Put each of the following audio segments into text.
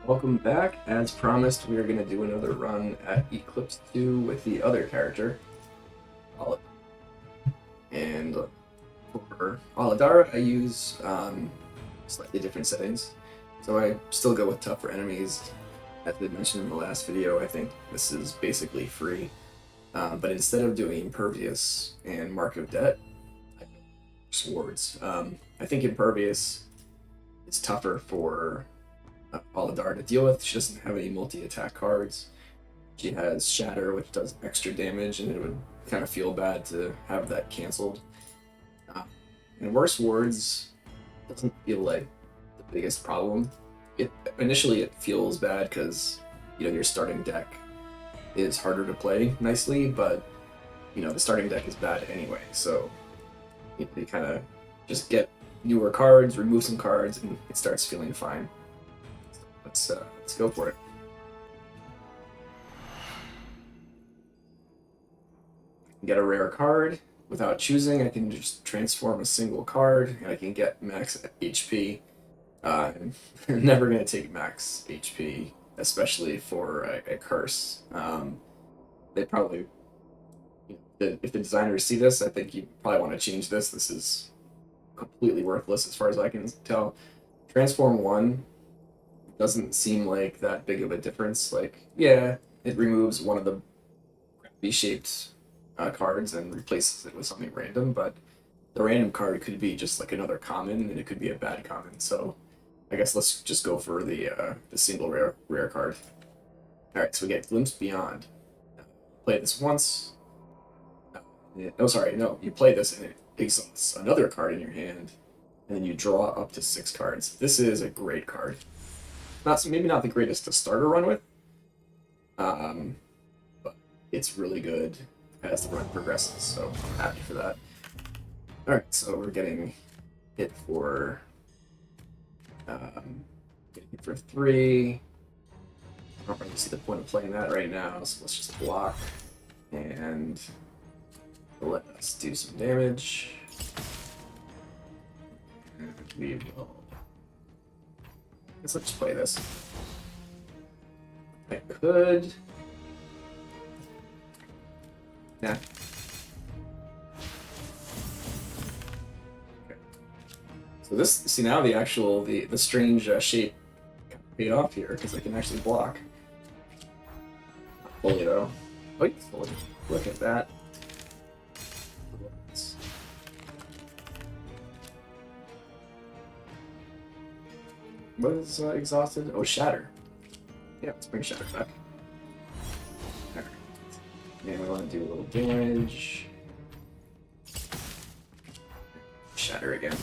Welcome back. As promised, we are going to do another run at Eclipse 2 with the other character, Aladara. And for Aladara, I use slightly different settings. So I still go with tougher enemies. As I mentioned in the last video, I think this is basically free. But instead of doing Impervious and Mark of Debt, I go Swords. I think Impervious is tougher for Aladar to deal with. She doesn't have any multi-attack cards. She has Shatter, which does extra damage, and it would kind of feel bad to have that canceled. Uh, and Worse Words doesn't feel like the biggest problem. Initially it feels bad because your starting deck is harder to play nicely, but the starting deck is bad anyway. So you kind of just get newer cards, remove some cards, and it starts feeling fine. Let's go for it. Get a rare card without choosing. I can just transform a single card, and I can get max HP. I'm never gonna take max HP, especially for a curse. They probably, if the designers see this, I think you probably want to change this. This is completely worthless as far as I can tell. Transform 1 doesn't seem like that big of a difference. Like, yeah, it removes one of the crappy shaped cards and replaces it with something random, but the random card could be just like another common, and it could be a bad common. So I guess let's just go for the single rare card. All right, so we get Glimpse Beyond. Play this once. No, you play this and it exhausts another card in your hand, and then you draw up to 6 cards. This is a great card. Maybe not the greatest to start a run with, but it's really good as the run progresses, so I'm happy for that. Alright, so we're getting hit for 3. I don't really see the point of playing that right now, so let's just block and let us do some damage. And we will. Let's just play this. I could. Nah. Okay. So this, see now the strange shape paid off here because I can actually block. Not fully though. Wait, fully. Look at that. What is exhausted? Oh, Shatter. Yeah, let's bring Shatter back. Alright. And we want to do a little damage. Shatter again.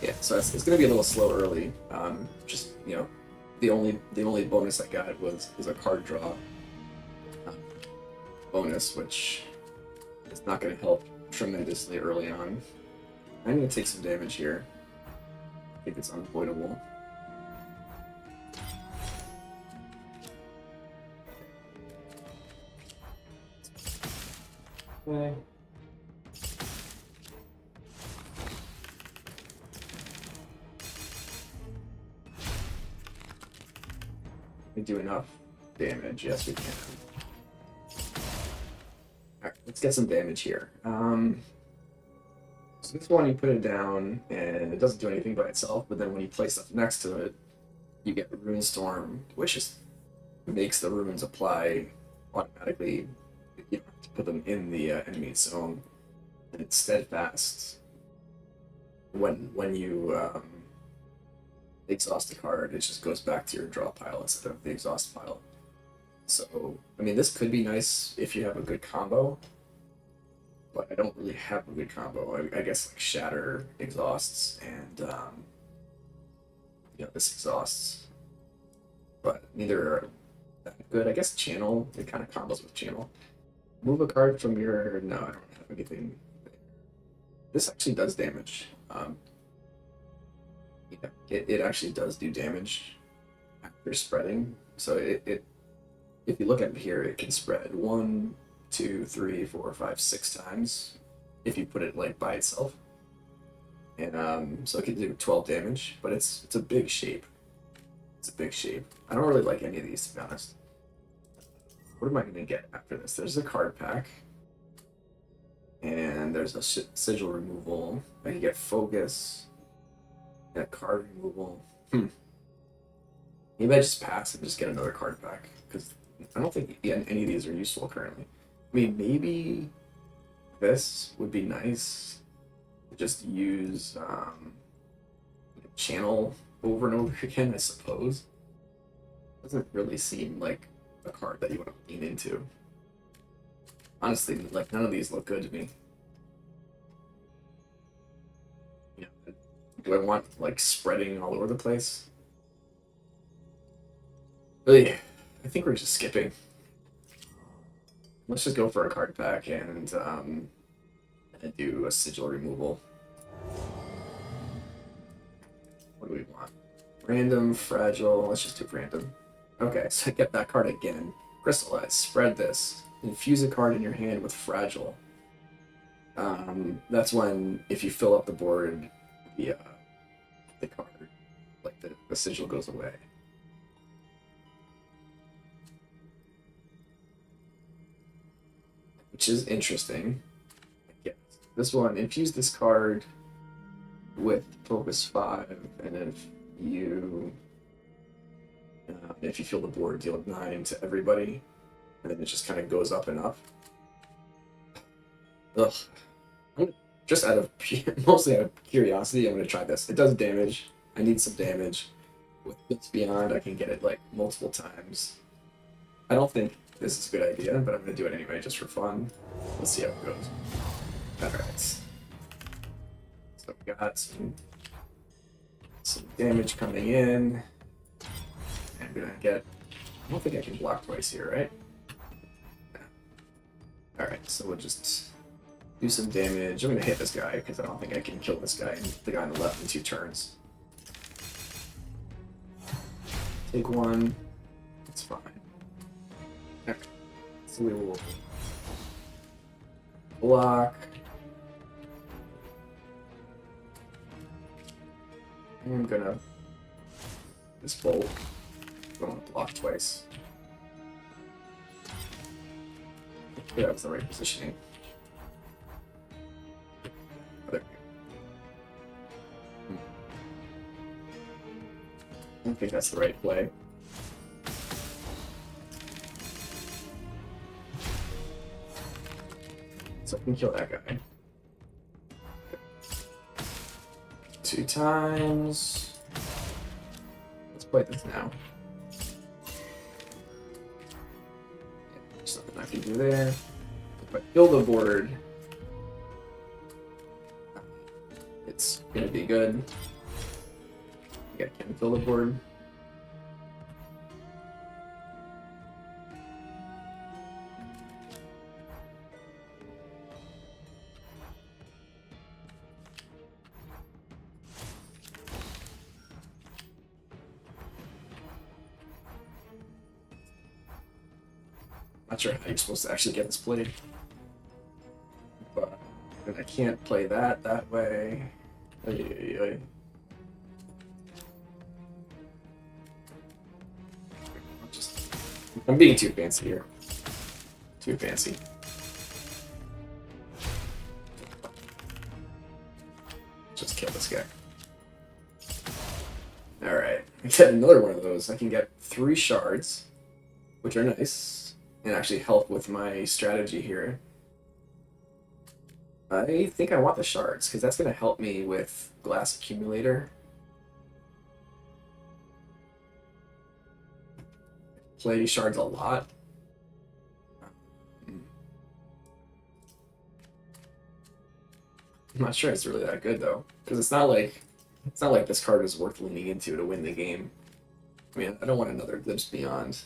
Yeah, so it's going to be a little slow early. Just, the only bonus I got was a card draw bonus, which is not going to help tremendously early on. I'm going to take some damage here. I think it's unavoidable. Okay. We do enough damage. Yes, we can. Alright, let's get some damage here. So this one, you put it down, and it doesn't do anything by itself, but then when you place stuff next to it, you get Rune Storm, which just makes the runes apply automatically. You don't have to put them in the enemy's zone. And it's steadfast. When you exhaust a card, it just goes back to your draw pile instead of the exhaust pile. So, I mean, this could be nice if you have a good combo, but I don't really have a good combo. I guess like Shatter exhausts and this exhausts, but neither are that good. I guess Channel, it kind of combos with Channel. Move a card from your. No, I don't have anything. This actually does damage. Yeah, it actually does do damage after spreading. So if you look at it here, it can spread 1, 2, 3, 4, 5, 6 times if you put it like by itself. and so it can do 12 damage, but it's a big shape. It's a big shape. I don't really like any of these, to be honest. What am I gonna get after this? There's a card pack, and there's a sigil removal. I can get focus, get card removal. Maybe I just pass and just get another card pack because I don't think any of these are useful currently. I mean, maybe this would be nice. Just use channel over and over again, I suppose. Doesn't really seem like a card that you want to lean into. Honestly, like none of these look good to me. You know, do I want like spreading all over the place? Really, I think we're just skipping. Let's just go for a card pack and do a sigil removal. What do we want? Random, fragile. Let's just do random. Okay, so get that card again. Crystallize. Spread this. Infuse a card in your hand with fragile. That's when, if you fill up the board, the card, like the sigil goes away. Which is interesting. Yeah. This one, infuse this card with focus 5, and if you fill the board, deal 9 to everybody, and then it just kind of goes up and up. Ugh. Just mostly out of curiosity, I'm gonna try this. It does damage. I need some damage. With this beyond, I can get it like multiple times. I don't think this is a good idea, but I'm gonna do it anyway just for fun. Let's see how it goes. Alright. So we got some damage coming in. I'm gonna get. I don't think I can block twice here, right? Yeah. Alright, so we'll just do some damage. I'm gonna hit this guy because I don't think I can kill this guy and the guy on the left in 2 turns. Take 1. It's fine. Okay. So we will block. I'm gonna this bolt. I want to block twice. Yeah, that was the right positioning. Oh, there we go. I don't think that's the right play. So I can kill that guy. 2 times. Let's play this now. There's nothing I can do there. If I kill the board, it's gonna be good. I think I can kill the board. Not sure how you're supposed to actually get this played, but I can't play that way. I'm being too fancy here. Too fancy. Just kill this guy. Alright, I get another one of those. I can get 3 shards, which are nice. And actually help with my strategy here. I think I want the shards, because that's going to help me with glass accumulator. Play shards a lot. I'm not sure it's really that good though, because it's not like this card is worth leaning into to win the game. I mean, I don't want another Eclipse Beyond.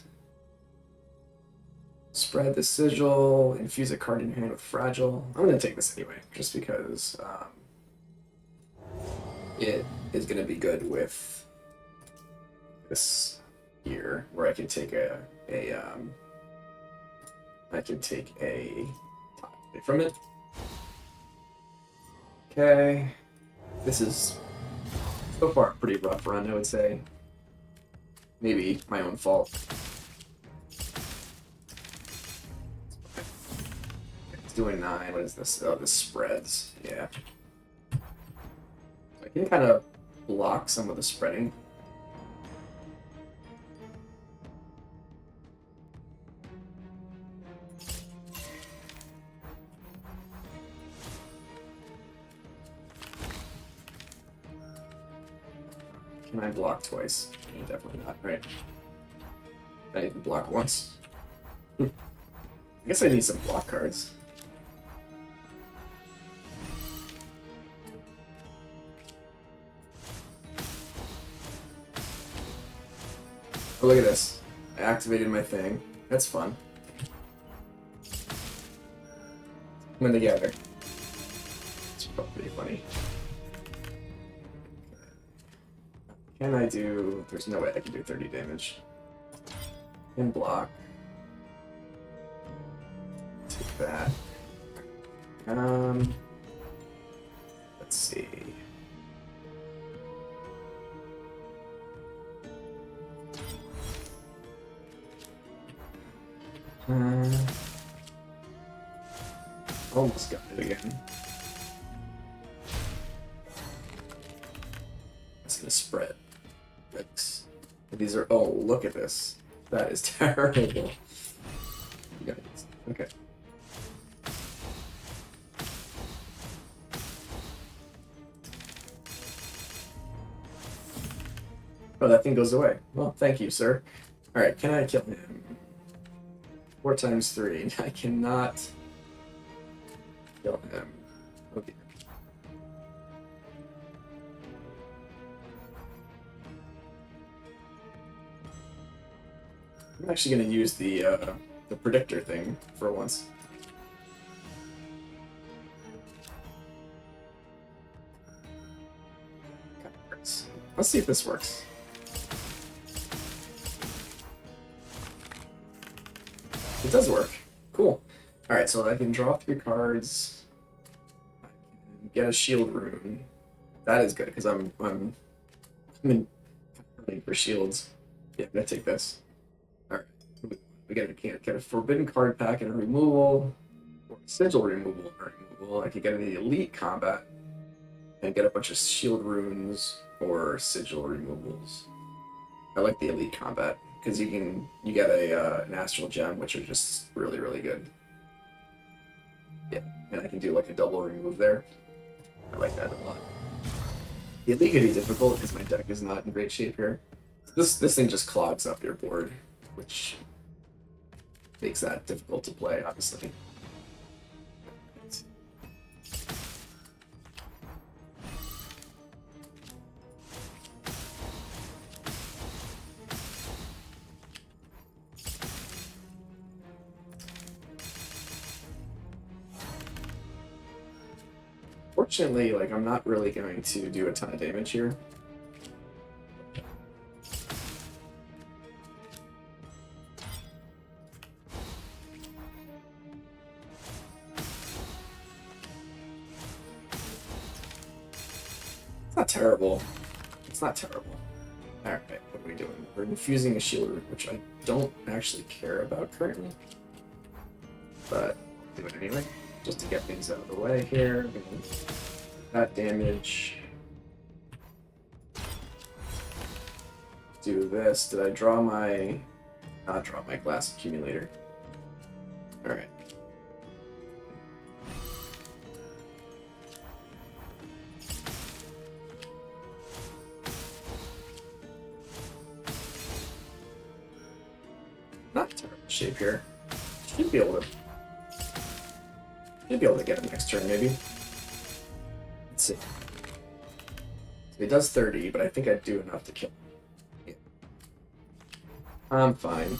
Spread the sigil, infuse a card in your hand with fragile. I'm going to take this anyway, just because it is going to be good with this here, where I can take a from it. Okay. This is so far a pretty rough run, I would say. Maybe my own fault. It's doing 9. What is this? Oh, this spreads. Yeah. I can kind of block some of the spreading. Can I block twice? Definitely not, right? I need to block once. I guess I need some block cards. Oh, look at this. I activated my thing. That's fun. Coming together. It's probably pretty funny. Can I do... There's no way I can do 30 damage. And block. Take that. Let's see. Almost got it again. It's gonna spread. Yikes. These are... Oh, look at this. That is terrible. Okay. Oh, that thing goes away. Well, thank you, sir. Alright, can I kill him? 4 times 3. I cannot kill him. Okay. I'm actually going to use the predictor thing for once. Let's see if this works. It does work. Cool. Alright, so I can draw 3 cards. I can get a shield rune. That is good, because I'm in for shields. Yeah, I'm gonna take this. Alright. We get a forbidden card pack and a removal. Or sigil removal or removal. I could get an elite combat and get a bunch of shield runes or sigil removals. I like the elite combat. Because you get an astral gem, which are just really good. Yeah, and I can do like a double remove there. I like that a lot. The elite could be difficult because my deck is not in great shape here. This thing just clogs up your board, which makes that difficult to play, obviously. Fortunately, like, I'm not really going to do a ton of damage here. It's not terrible. It's not terrible. Alright, what are we doing? We're infusing a shield root, which I don't actually care about currently. But I'll do it anyway, just to get things out of the way here. That damage. Do this. Did I draw my... Not draw my glass accumulator. Alright. Not terrible shape here. Should be able to get him next turn, maybe. Let's see. So he does 30, but I think I'd do enough to kill him. Yeah. I'm fine.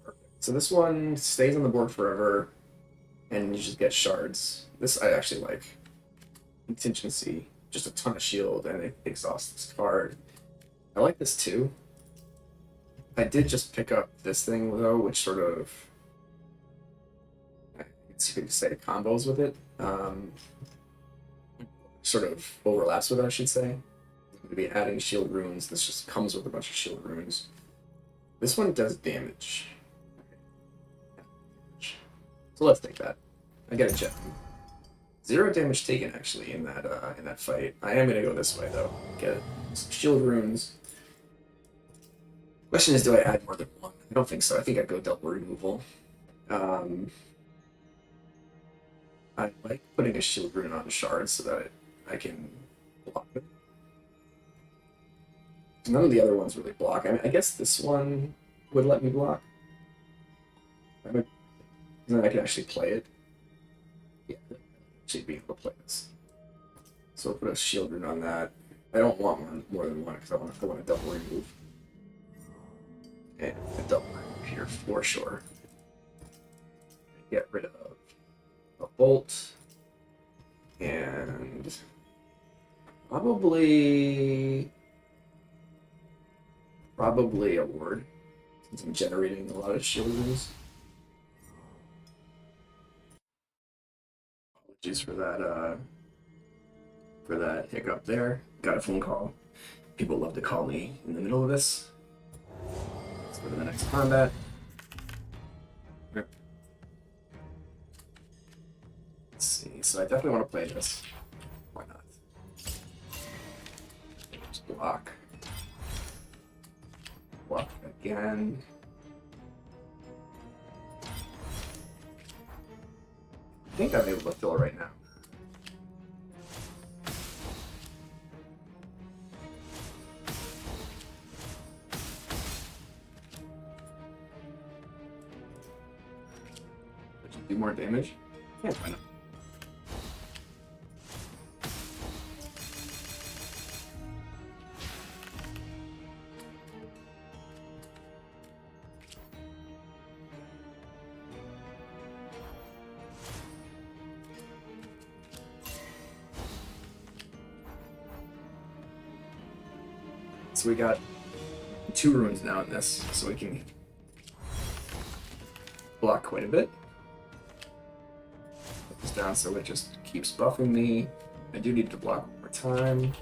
Perfect. So this one stays on the board forever, and you just get shards. This I actually like. Contingency. Just a ton of shield, and it exhausts this card. I like this too. I did just pick up this thing though, which sort of, I guess you could say, combos with it. Sort of overlaps with it, I should say. I'm going to be adding shield runes. This just comes with a bunch of shield runes. This one does damage. So let's take that. I get a gem. 0 damage taken actually in that fight. I am gonna go this way though. Get some shield runes. Question is, do I add more than one? I don't think so. I think I'd go double removal. I like putting a shield rune on Shards so that I can block it. None of the other ones really block. I mean, I guess this one would let me block. Then I can actually play it. Yeah, actually be able to play this. So I'll put a shield rune on that. I don't want more than one because I want a double remove. And a double remove here for sure. Get rid of a bolt. And probably a ward, since I'm generating a lot of shield runes. Apologies for that hiccup there. Got a phone call. People love to call me in the middle of this. Let's go to the next combat. Let's see. So I definitely want to play this. Why not? Just block. Block again. I think I'm able to fill right now. Do more damage? Yeah, why not? So we got 2 runes now in this, so we can block quite a bit. Put this down so it just keeps buffing me. I do need to block one more time.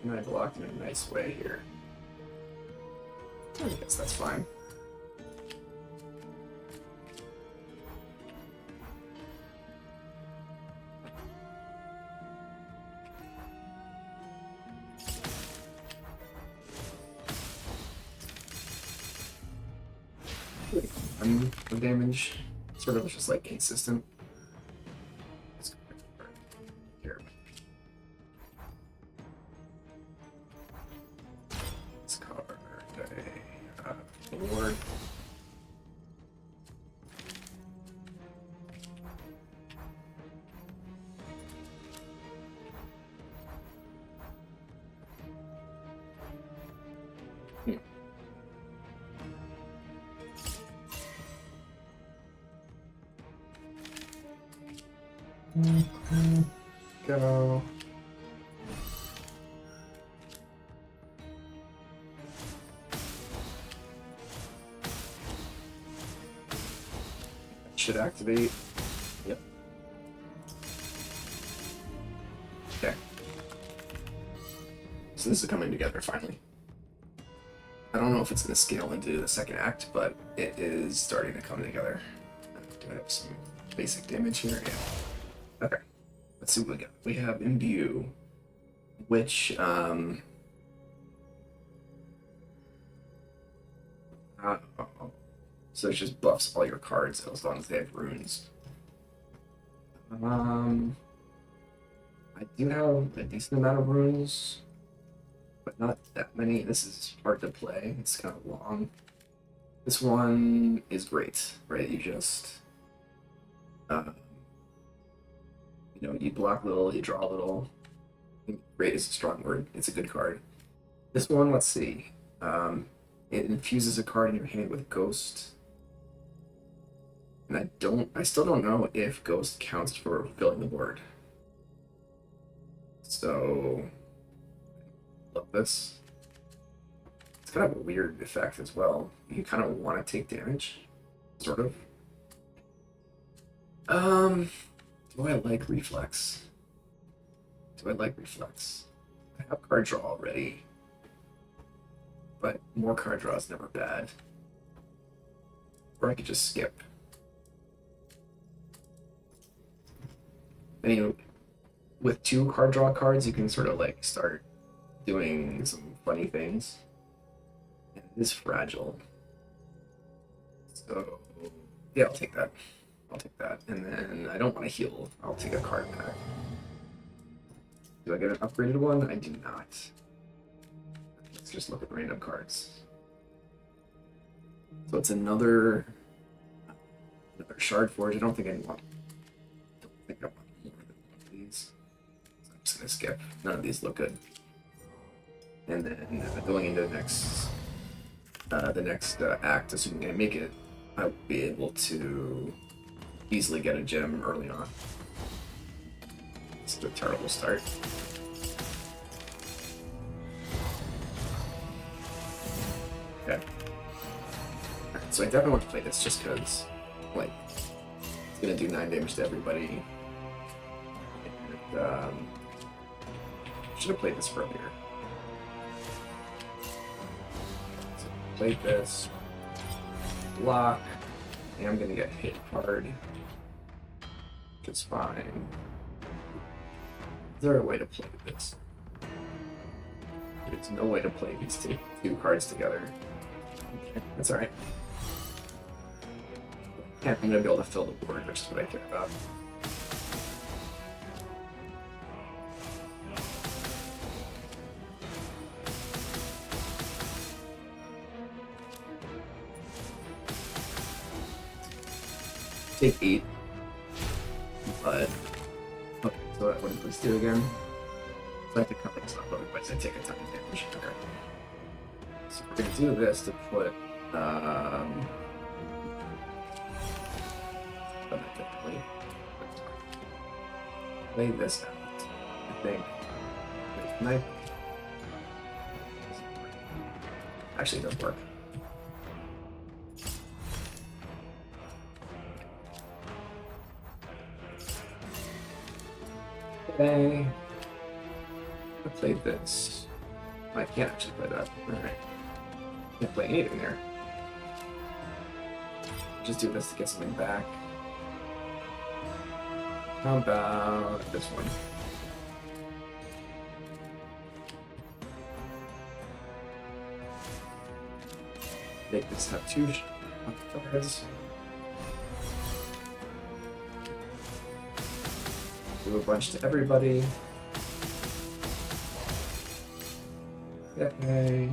And I blocked in a nice way here. I guess that's fine. The damage sort of just like consistent. Here. This card a ward. Go. Should activate. Yep. Okay. So this is coming together finally. I don't know if it's going to scale into the second act, but it is starting to come together. Do I have some basic damage here? Yeah. Okay. Let's see what we got. We have Imbue, which so it just buffs all your cards as long as they have runes. I do have a decent amount of runes, but not that many. This is hard to play. It's kind of long. This one is great, right? You just you block a little, you draw a little. Great is a strong word. It's a good card. This one, let's see. It infuses a card in your hand with Ghost. And I still don't know if Ghost counts for filling the board. So, love this. It's kind of a weird effect as well. You kind of want to take damage, sort of. Do I like reflex? Do I like reflex? I have card draw already, but more card draw is never bad. Or I could just skip. And you know, with 2 card draw cards, you can sort of like start doing some funny things. And it is fragile. So yeah, I'll take that. I'll take that. And then I don't want to heal. I'll take a card back. Do I get an upgraded one? I do not. Let's just look at random cards. So it's another Shard Forge. I don't think I want more than one of these. So I'm just gonna skip. None of these look good. And then going into the next act, assuming I make it, I will be able to easily get a gem early on. It's a terrible start. Okay. Alright, so I definitely want to play this just because, like, it's gonna do 9 damage to everybody. And, should have played this earlier. So play this, block, and I'm gonna get hit hard, which is fine. Is there a way to play this? There's no way to play these two cards together. Okay, that's alright. I'm gonna be able to fill the board, which is what I care about. Take 8. But okay, so what does this do again? So I have to cover this up, otherwise I take a ton of damage. Okay. So we're gonna do this to put differently. Lay this out. I think. Wait, can I? Actually, it doesn't work. Okay. I played this. I can't actually play that. Alright. Can't play anything there. Just do this to get something back. How about this one? Make this have 2 cards. Do a bunch to everybody. Okay.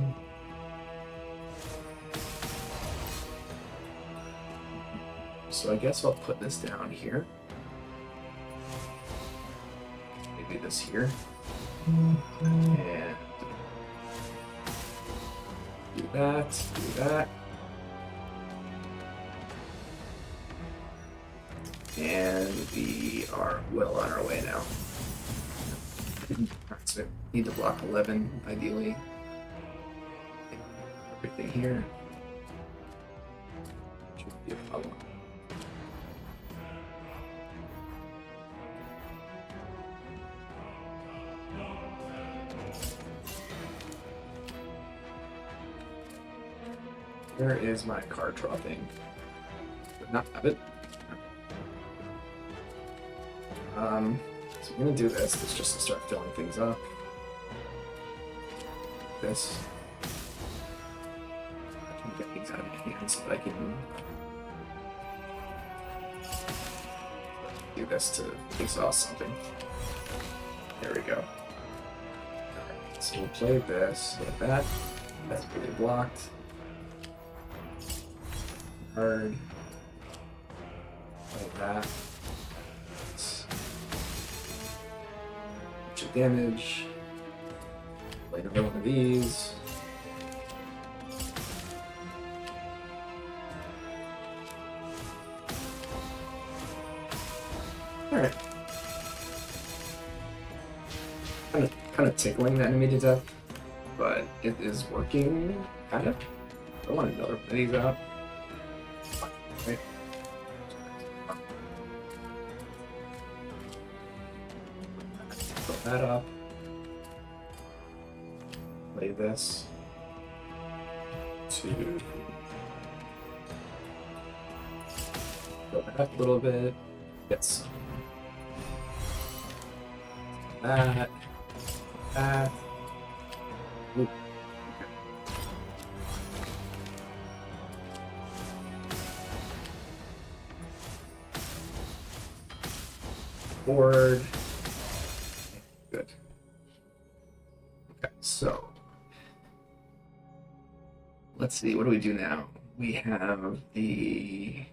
So I guess I'll put this down here. Maybe this here. And do that, do that. And we are well on our way now. Alright, so need to block 11, ideally. Everything here. Should be a problem. Where is my card draw thing? Did not have it. So I'm gonna do this. It's just to start filling things up. This. I can get things out of my hands so that I can do this to exhaust something. There we go. Alright, so we'll play this like that. That's really blocked. Hard. Like that. Bunch of damage. Play another one of these. Alright. Kind of tickling the enemy to death, but it is working Kind of. I want another one of these out. Right. Fill that up. Play this. To go back a little bit. Get some. That. That. Ooh. Board. Good. Okay, so let's see, what do we do now? We have the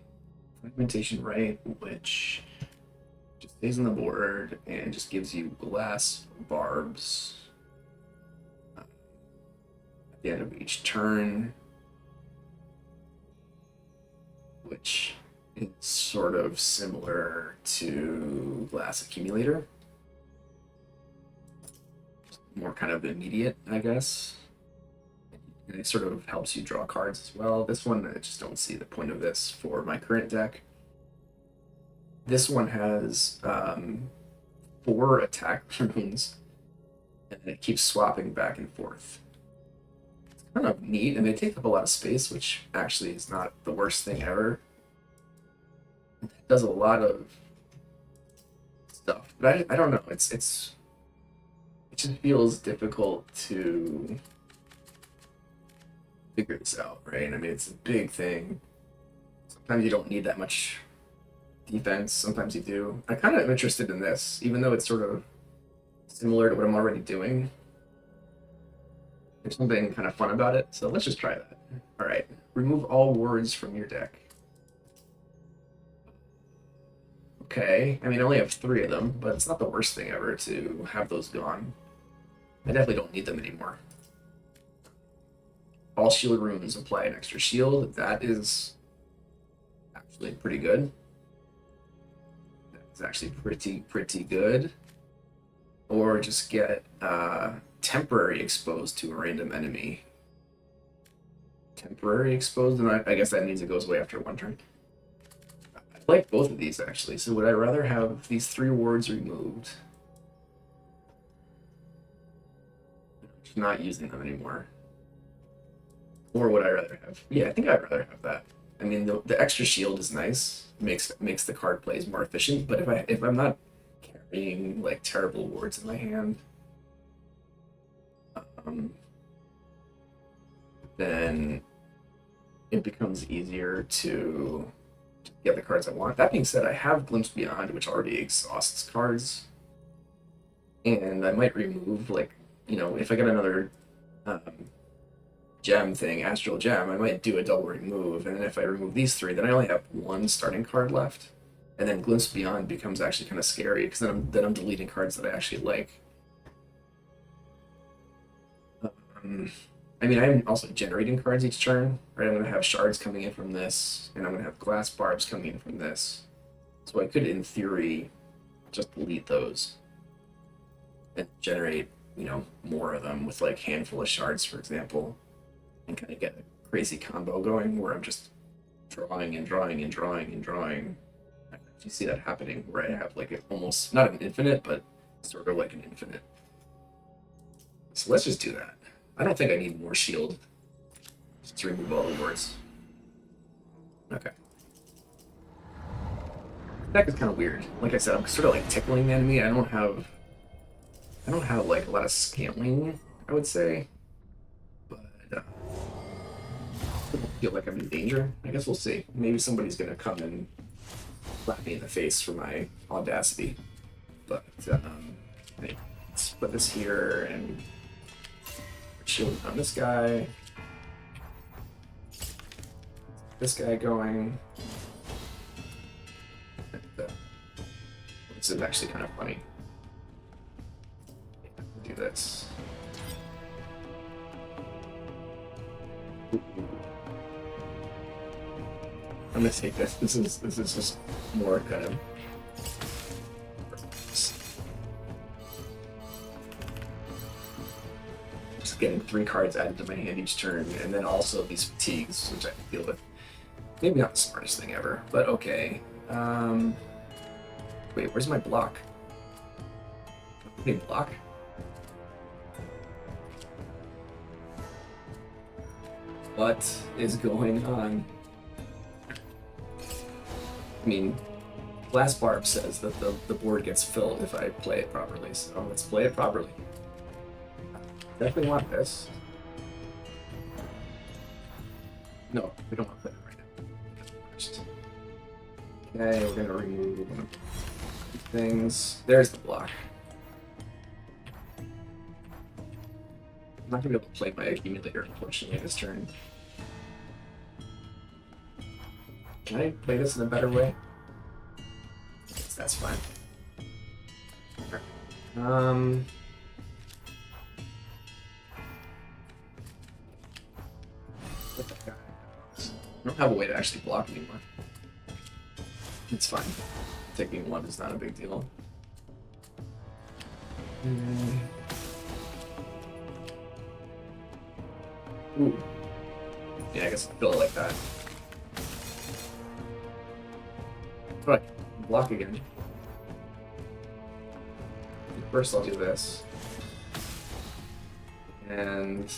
fragmentation right, which just stays on the board and just gives you glass barbs at the end of each turn, which is sort of similar to glass accumulator. More kind of immediate, I guess. And it sort of helps you draw cards as well. This one, I just don't see the point of this for my current deck. This one has 4 attack runes, and it keeps swapping back and forth. It's kind of neat, and they take up a lot of space, which actually is not the worst thing ever. It does a lot of stuff, but I don't know. It just feels difficult to figure this out, right? I mean, it's a big thing. Sometimes you don't need that much defense, sometimes you do. I kind of am interested in this, even though it's sort of similar to what I'm already doing. There's something kind of fun about it, so let's just try that. All right, remove all wards from your deck. Okay, I mean, I only have 3 of them, but it's not the worst thing ever to have those gone. I definitely don't need them anymore. All shield runes apply an extra shield. That is actually pretty good. That's actually pretty good. Or just get temporary exposed to a random enemy. Temporary exposed, and I guess that means it goes away after 1 turn. I like both of these actually. So would I rather have these 3 wards removed? Just not using them anymore. Or would I rather have? Yeah, I think I'd rather have that. I mean, the extra shield is nice, makes the card plays more efficient. But if I'm not carrying like terrible wards in my hand, then it becomes easier to get the cards I want. That being said, I have Glimpse Beyond, which already exhausts cards, and I might remove, like, you know, if I get another gem thing, Astral Gem, I might do a double remove, and then if I remove these 3, then I only have 1 starting card left, and then Glimpse Beyond becomes actually kind of scary because then I'm deleting cards that I actually like. I mean, I'm also generating cards each turn, right? I'm going to have shards coming in from this, and I'm going to have glass barbs coming in from this. So I could, in theory, just delete those and generate, you know, more of them with like handful of shards, for example, and kind of get a crazy combo going where I'm just drawing and drawing and drawing and drawing. I can actually see that happening where I have like almost, not an infinite, but sort of like an infinite. So let's just do that. I don't think I need more shield. Just to remove all the wards. Okay. The deck is kind of weird. Like I said, I'm sort of like tickling the enemy. I don't have like a lot of scaling, I would say. But I don't feel like I'm in danger. I guess we'll see. Maybe somebody's gonna come and slap me in the face for my audacity. But let's put this here and shield on this guy. This guy going. And, this is actually kind of funny. Do this. I'm gonna take this. This is just more kind of. Just getting 3 cards added to my hand each turn, and then also these fatigues, which I can deal with. Maybe not the smartest thing ever, but okay. Wait, where's my block? Any block? What is going on? I mean, Glass Barb says that the board gets filled if I play it properly, so let's play it properly. Definitely want this. No, we don't want to play it right now. First. Okay, we're gonna remove things. There's the block. I'm not gonna be able to play my accumulator, unfortunately, this turn. Can I play this in a better way? Yes, that's fine. Alright. I don't have a way to actually block anymore. It's fine. Taking 1 is not a big deal. Ooh. Yeah, I guess I'll fill it like that. Right, block again. First I'll do this. And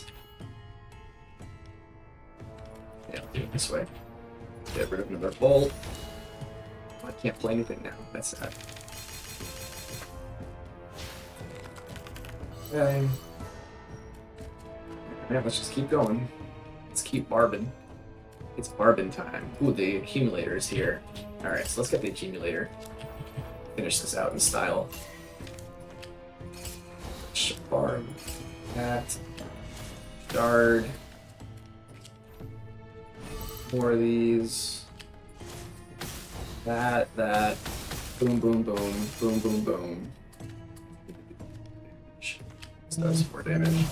yeah, I'll do it this way. Get rid of another bolt. I can't play anything now. That's sad. Okay. Yeah, let's just keep going. Let's keep barbing. It's barbing time. Ooh, the accumulator is here. Alright, so let's get the accumulator. Finish this out in style. Barb. That. Shard. More of these. That. Boom, boom, boom. Boom, boom, boom. This does 4 damage.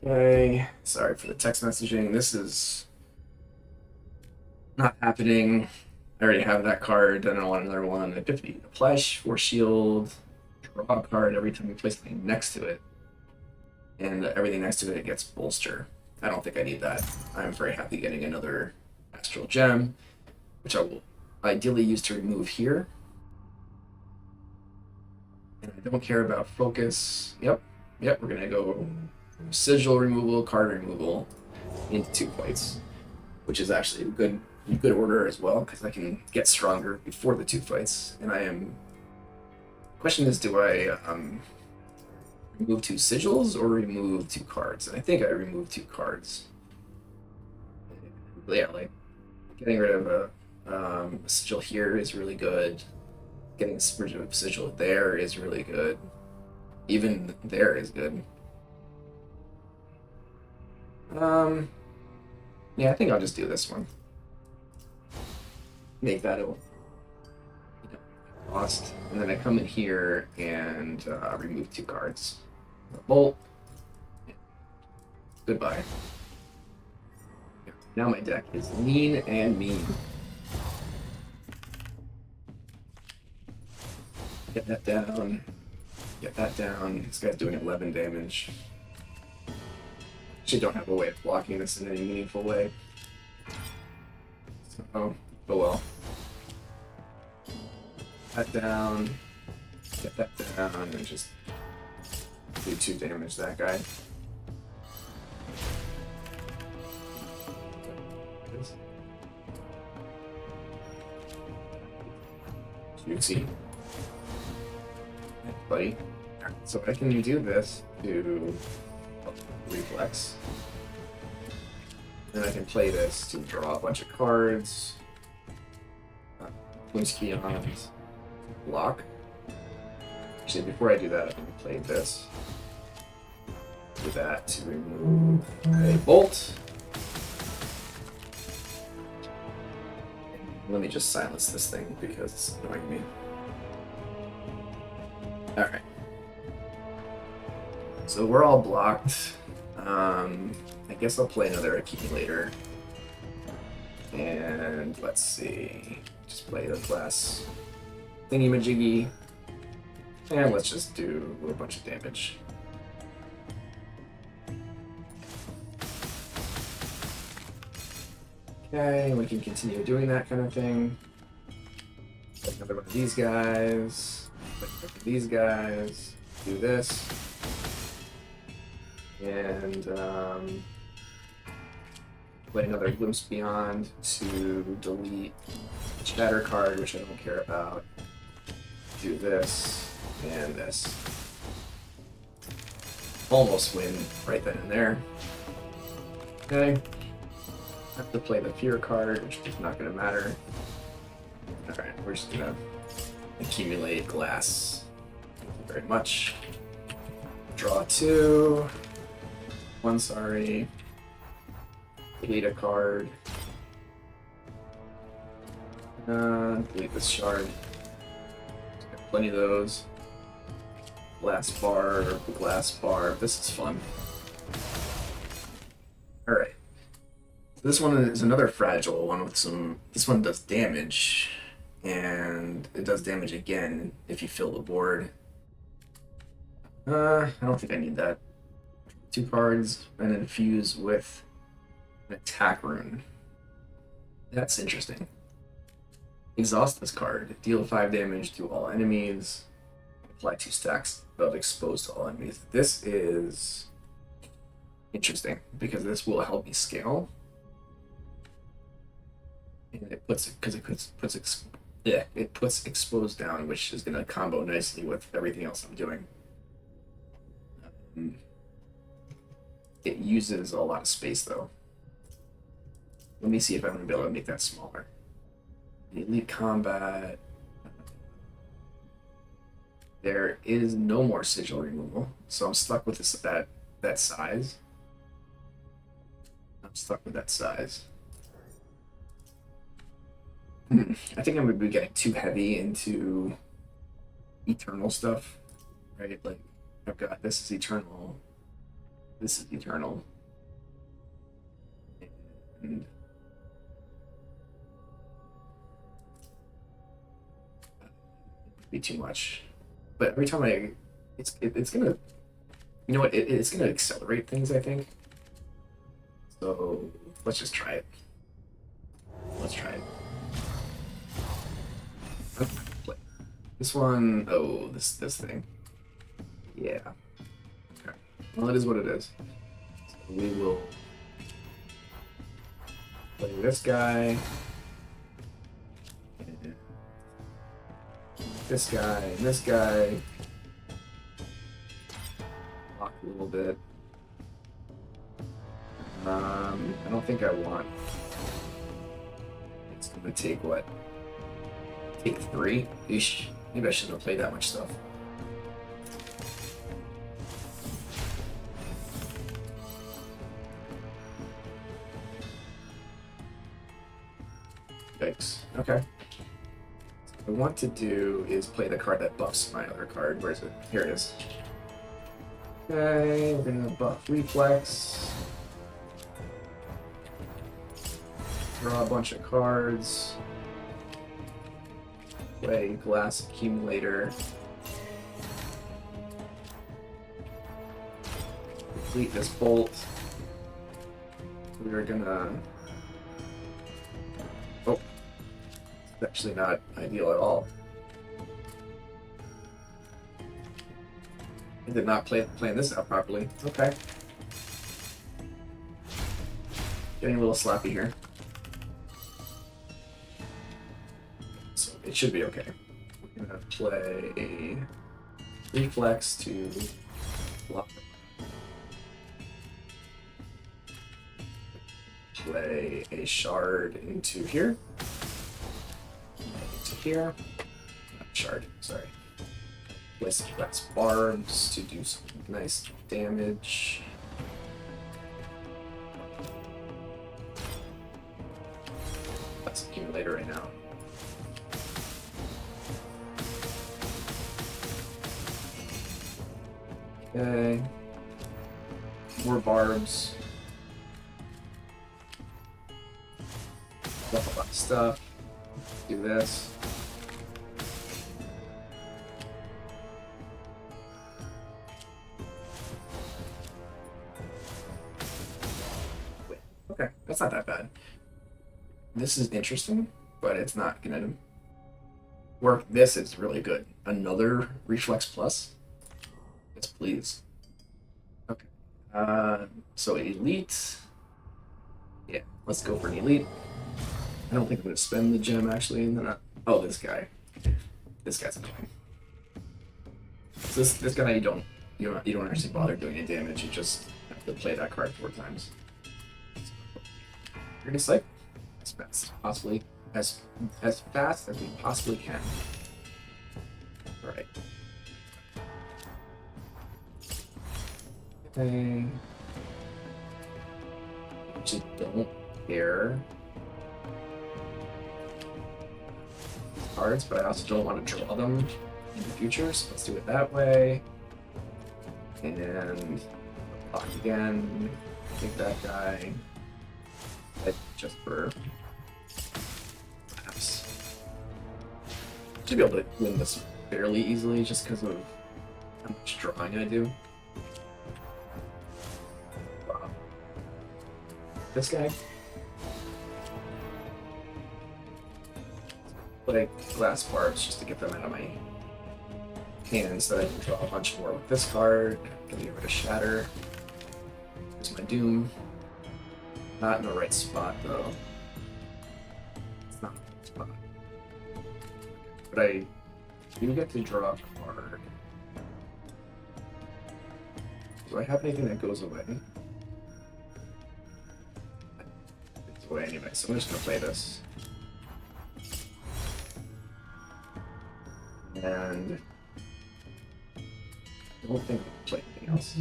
Okay, sorry for the text messaging. This is not happening. I already have that card. I don't want another one. I defeat apply Force Shield, draw a card every time you place something next to it, and everything next to it gets bolster. I don't think I need that. I'm very happy getting another Astral Gem, which I will ideally use to remove here. And I don't care about focus. Yep, we're gonna go sigil removal, card removal into 2 fights, which is actually a good order as well, because I can get stronger before the 2 fights. And I am. Question is, do I remove 2 sigils or remove 2 cards? And I think I remove 2 cards. Yeah, like getting rid of a sigil here is really good. Getting a sigil there is really good. Even there is good. Yeah, I think I'll just do this one. Make that a lost, and then I come in here and remove 2 cards. Bolt. Goodbye. Now my deck is lean and mean. Get that down. Get that down. This guy's doing 11 damage. Actually don't have a way of blocking this in any meaningful way. So, oh well. That down. Get that down and just do 2 damage to that guy. Juicy. Buddy. So I can do this to reflex. Then I can play this to draw a bunch of cards. Moonsigil block. Actually, before I do that, I can play this. Do that to remove a bolt. Let me just silence this thing because it's annoying me. Alright. So we're all blocked. I guess I'll play another accumulator. And let's see. Just play the glass thingy-majiggy. And let's just do a bunch of damage. Okay, we can continue doing that kind of thing. Another one of these guys. These guys. Do this. And play another Glimpse Beyond to delete the Shatter card, which I don't care about. Do this and this. Almost win right then and there. Okay. Have to play the Fear card, which is not going to matter. Alright, we're just going to accumulate glass. Thank you very much. Draw 2. 1, sorry. Delete a card. Delete this shard. Got plenty of those. Glass bar. This is fun. Alright. This one is another fragile one with some. This one does damage, and it does damage again if you fill the board. I don't think I need that. 2 cards and infuse with an attack rune. That's interesting. Exhaust this card. Deal 5 damage to all enemies. Apply 2 stacks of exposed to all enemies. This is interesting because this will help me scale. And it puts exposed down, which is gonna combo nicely with everything else I'm doing. It uses a lot of space though. Let me see if I'm gonna be able to make that smaller. Elite combat. There is no more sigil removal, so I'm stuck with this that size. I'm stuck with that size. I think I'm gonna be getting too heavy into eternal stuff, right? Like I've got this is eternal, this is eternal, and be too much. But every time it's gonna, you know what? It's gonna accelerate things, I think. So let's just try it. Let's try it. This one, oh, this thing. Yeah. Okay. Well, it is what it is. So we will play this guy. And this guy and this guy. Block a little bit. I don't think I want. It's gonna take what? Take 3? Eesh. Maybe I shouldn't have played that much stuff. Yikes. Okay. What I want to do is play the card that buffs my other card. Where is it? Here it is. Okay, we're gonna buff Reflex. Draw a bunch of cards. Play Glass Accumulator. Complete this bolt. We're gonna... Oh. It's actually not ideal at all. I did not plan this out properly. Okay. Getting a little sloppy here. So it should be okay. We're gonna play Reflex to block. Play a shard into here. Into here. Not shard, sorry. Play some glass barbs to do some nice damage. That's accumulator right now. Okay. More barbs. Stuff about stuff. Do this. Okay, that's not that bad. This is interesting, but it's not gonna work. This is really good. Another reflex plus. Yes, please. Okay. So elite. Yeah, let's go for an elite. I don't think I'm gonna spend the gem actually, and then oh, this guy. This guy's annoying. So this guy you don't actually bother doing any damage. You just have to play that card 4 times. You're gonna cycle as fast possibly as fast as we possibly can. All right. Okay. Just don't care. Cards, but I also don't want to draw them in the future, so let's do it that way. And block again. Take that guy. Just for laughs. Should be able to win this fairly easily just because of how much drawing I do. Wow. This guy. Like glass barbs just to get them out of my hand so that I can draw a bunch more with this card. Gonna get rid of Shatter. Here's my Doom. Not in the right spot though. It's not in the right spot. But I do get to draw a card. Do I have anything that goes away? It's away anyway, so I'm just gonna play this. And I don't think I can play anything else.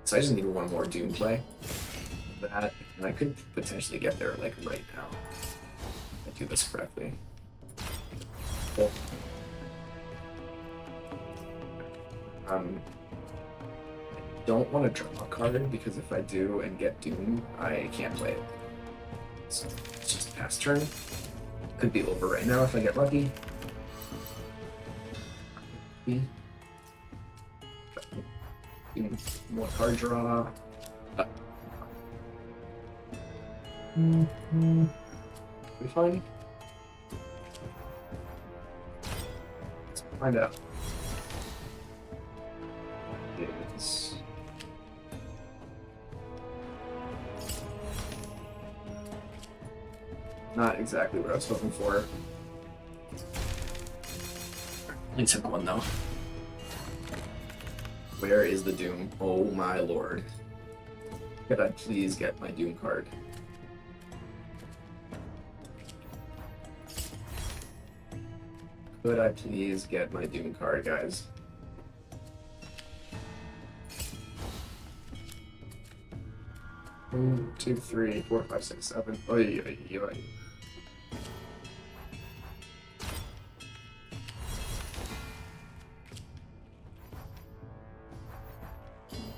So I just need one more Doom play. That, and I could potentially get there like right now. If I do this correctly. Cool. I don't want to draw a card because if I do and get Doom, I can't play it. So it's just pass turn. Could be over right now if I get lucky. More card draw. We fine? Let's find out. It's not exactly what I was hoping for. Only took one though. Where is the Doom? Oh my lord. Could I please get my Doom card? Could I please get my Doom card, guys? One, 2, 3, 4, 5, 6, 7. Oy, oy, oy.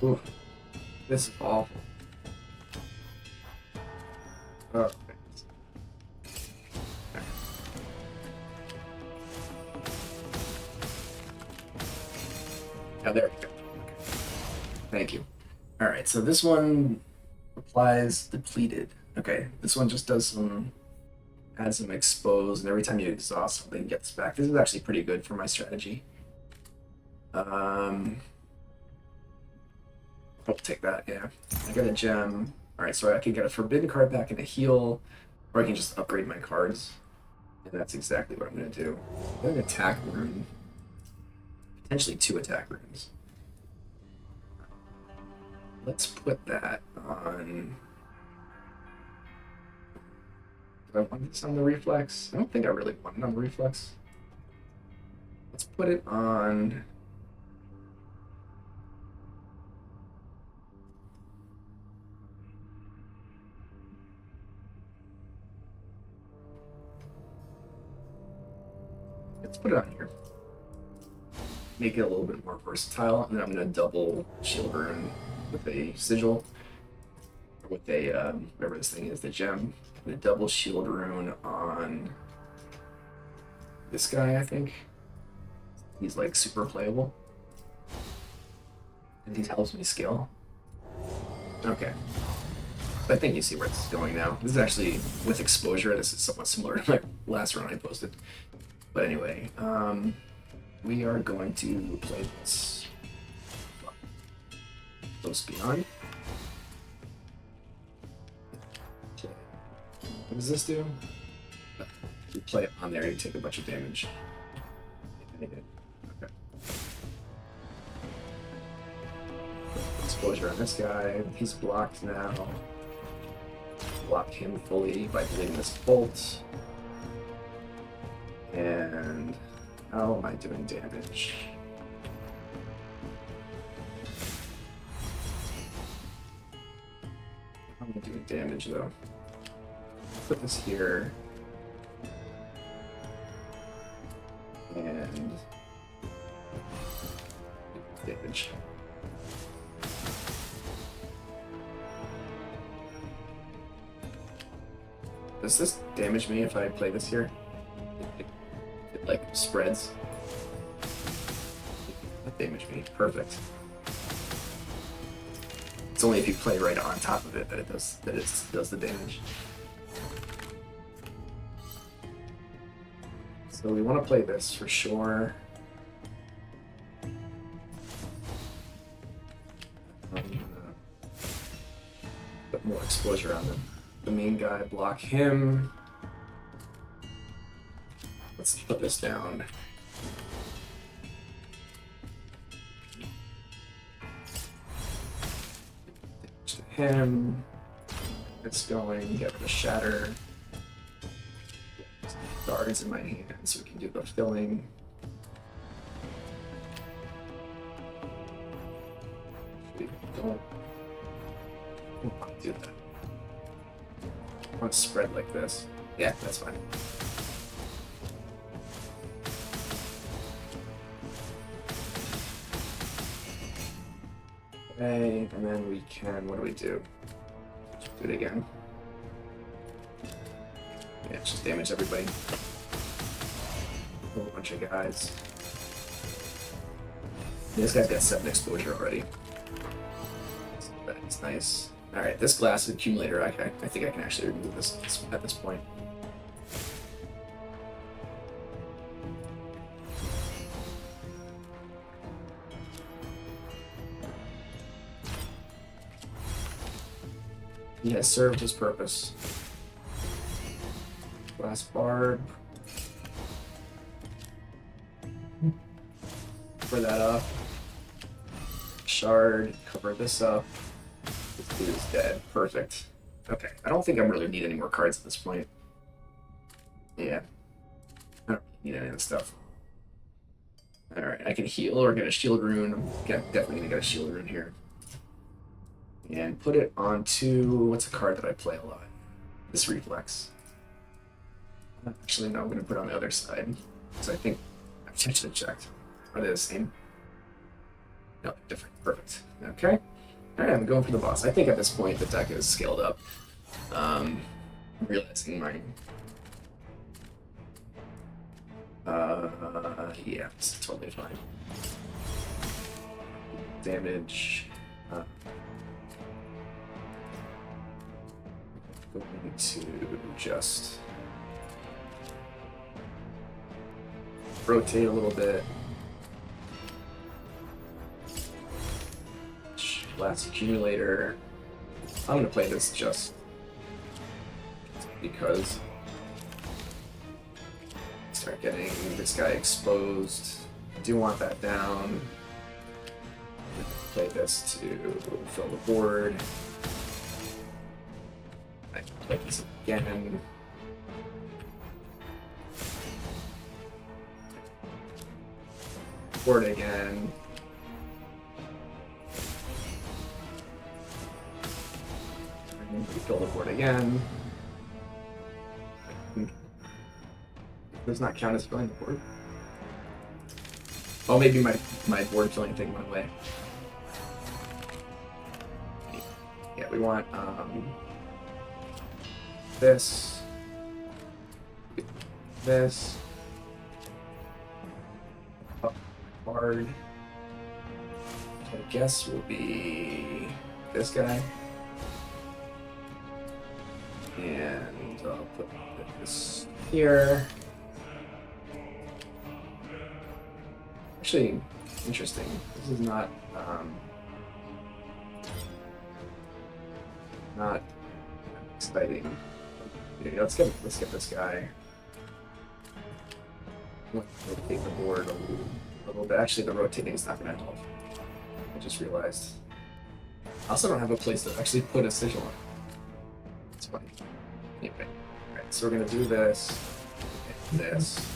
Ooh, this is awful. Oh, thanks. Okay. Yeah, there we go. Okay. Thank you. Alright, so this one applies depleted. Okay, this one just does some, adds some expose, and every time you exhaust something, it gets back. This is actually pretty good for my strategy. I'll take that, yeah. I got a gem. Alright, so I can get a forbidden card back and a heal, or I can just upgrade my cards. And that's exactly what I'm going to do. I'm going to attack rune. Potentially 2 attack runes. Let's put that on... Do I want this on the reflex? I don't think I really want it on the reflex. Let's put it on... Let's put it on here. Make it a little bit more versatile, and then I'm going to double shield rune with a sigil, or with a, whatever this thing is, the gem. I'm going to double shield rune on this guy, I think. He's like super playable. And he helps me scale. Okay. I think you see where it's going now. This is actually with exposure. This is somewhat similar to my last run I posted. But anyway, we are going to play this close beyond. Okay. What does this do? You play it on there, you take a bunch of damage. Okay. Exposure on this guy. He's blocked now. Block him fully by deleting this bolt. And how am I doing damage? How am I doing damage though? Put this here. And damage. Does this damage me if I play this here? It like spreads. That damage me. Perfect. It's only if you play right on top of it that it does the damage. So we want to play this for sure. I'm gonna put more exposure on them. The main guy, block him. Let's put this down. Damage to him. It's going, get rid of shatter. Shards in my hand so we can do the filling. Don't want to do that. I want to spread like this. Yeah, that's fine. Okay, and then we can, what do we do? Do it again. Yeah, just damage everybody. A whole bunch of guys. This guy's got 7 exposure already. So that's nice. Alright, this glass accumulator, I think I can actually remove this at this point. He has served his purpose. Glass barb. Cover that up. Shard, cover this up. This dude is dead. Perfect. Okay, I don't think I really need any more cards at this point. Yeah. I don't need any of this stuff. Alright, I can heal or get a shield rune. I'm definitely gonna get a shield rune here. And put it onto, what's a card that I play a lot? This reflex. Actually, no, I'm going to put it on the other side. Because I think I should have checked. Are they the same? No, different. Perfect. Okay. Alright, I'm going for the boss. I think at this point the deck is scaled up. I'm realizing my... yeah, it's totally fine. Damage. Going to just rotate a little bit. Last accumulator. I'm gonna play this just because. Start getting this guy exposed. I do want that down. Play this to fill the board. I can play this again. Board again. Fill the board again. Does not count as filling the board. Oh, maybe my board filling thing went away. Yeah, we want this, oh, card, I guess will be this guy. And I'll put this here. Actually, interesting. This is not exciting. Yeah, let's get this guy. Rotate the board a little bit. Actually, the rotating is not going to help. I just realized. I also don't have a place to actually put a sigil on. It's funny. Anyway, alright, so we're going to do this and this.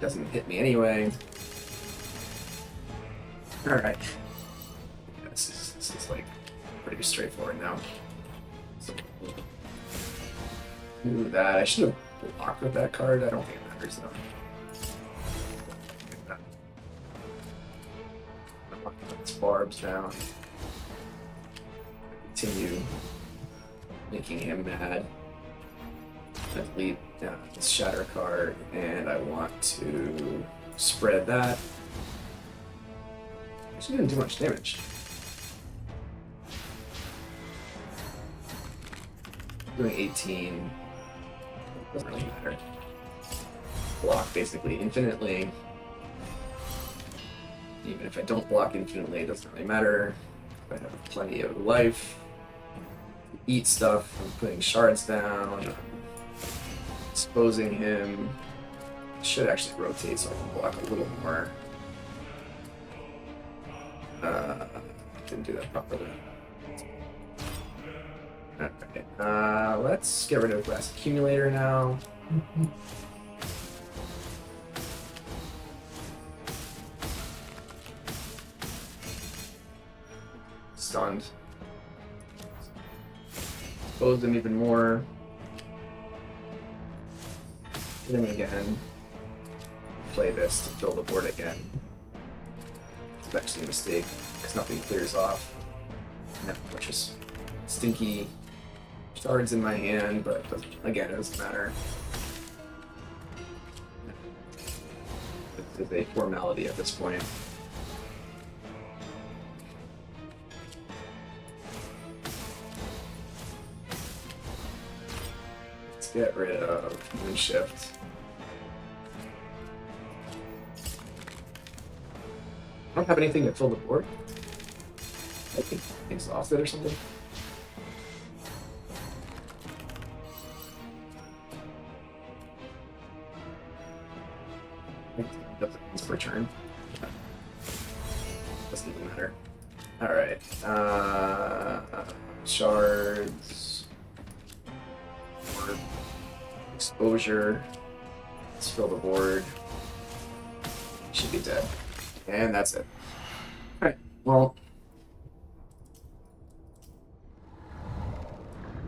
Doesn't hit me anyway. Alright. This is like pretty straightforward now. So do that. I should have blocked with that card. I don't think it matters though. I'm not gonna put its barbs down. Continue making him mad. I delete this shatter card, and I want to spread that. Actually didn't do much damage. Doing 18 doesn't really matter. Block basically infinitely. Even if I don't block infinitely, it doesn't really matter. I have plenty of life. Eat stuff. I'm putting shards down. Exposing him. Should actually rotate so I can block a little more. Didn't do that properly. Okay. Let's get rid of glass accumulator now. Stunned. Expose him even more. Hit him again. Play this to fill the board again. It's actually a mistake because nothing clears off. No, which is stinky shards in my hand, but again, it doesn't matter. It's a formality at this point. Let's get rid of Moonshift. I don't have anything to fill the board. I think exhausted or something. That's per turn. Doesn't even matter. Alright. Shards. Board. Exposure. Let's fill the board. Should be dead. And that's it. Alright, well.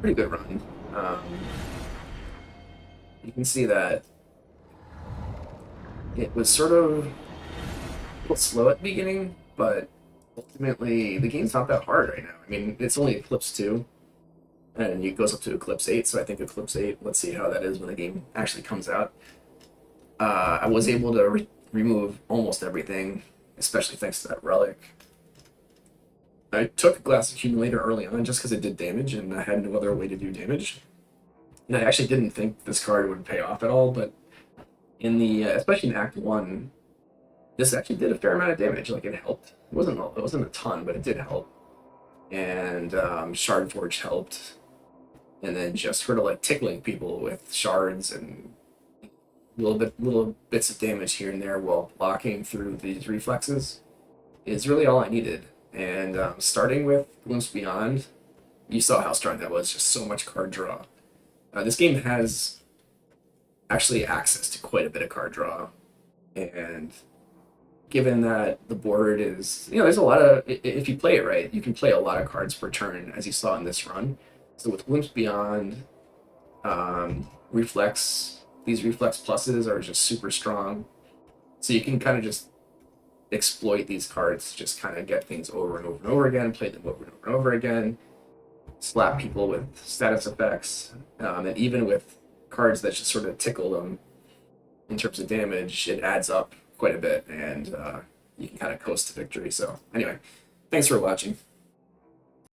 Pretty good run. You can see that it was sort of a little slow at the beginning, but ultimately the game's not that hard right now. I mean, it's only Eclipse 2, and it goes up to Eclipse 8, so I think Eclipse 8, let's see how that is when the game actually comes out. I was able to remove almost everything, especially thanks to that relic. I took Glass Accumulator early on just because it did damage, and I had no other way to do damage. And I actually didn't think this card would pay off at all, but in the especially in Act 1, this actually did a fair amount of damage. Like, it helped. It wasn't a ton, but it did help. And Shardforge helped. And then just sort of like tickling people with shards and little bits of damage here and there while blocking through these reflexes is really all I needed. And starting with Glimpse Beyond, you saw how strong that was. Just so much card draw. This game has actually access to quite a bit of card draw, and given that the board is, there's a lot of, if you play it right, you can play a lot of cards per turn, as you saw in this run. So with Glimpse Beyond, these reflex pluses are just super strong, so you can kind of just exploit these cards, just kind of get things over and over and over again, play them over and over and over again, slap people with status effects, and even with cards that just sort of tickle them in terms of damage, it adds up quite a bit, and you can kind of coast to victory. So anyway, thanks for watching.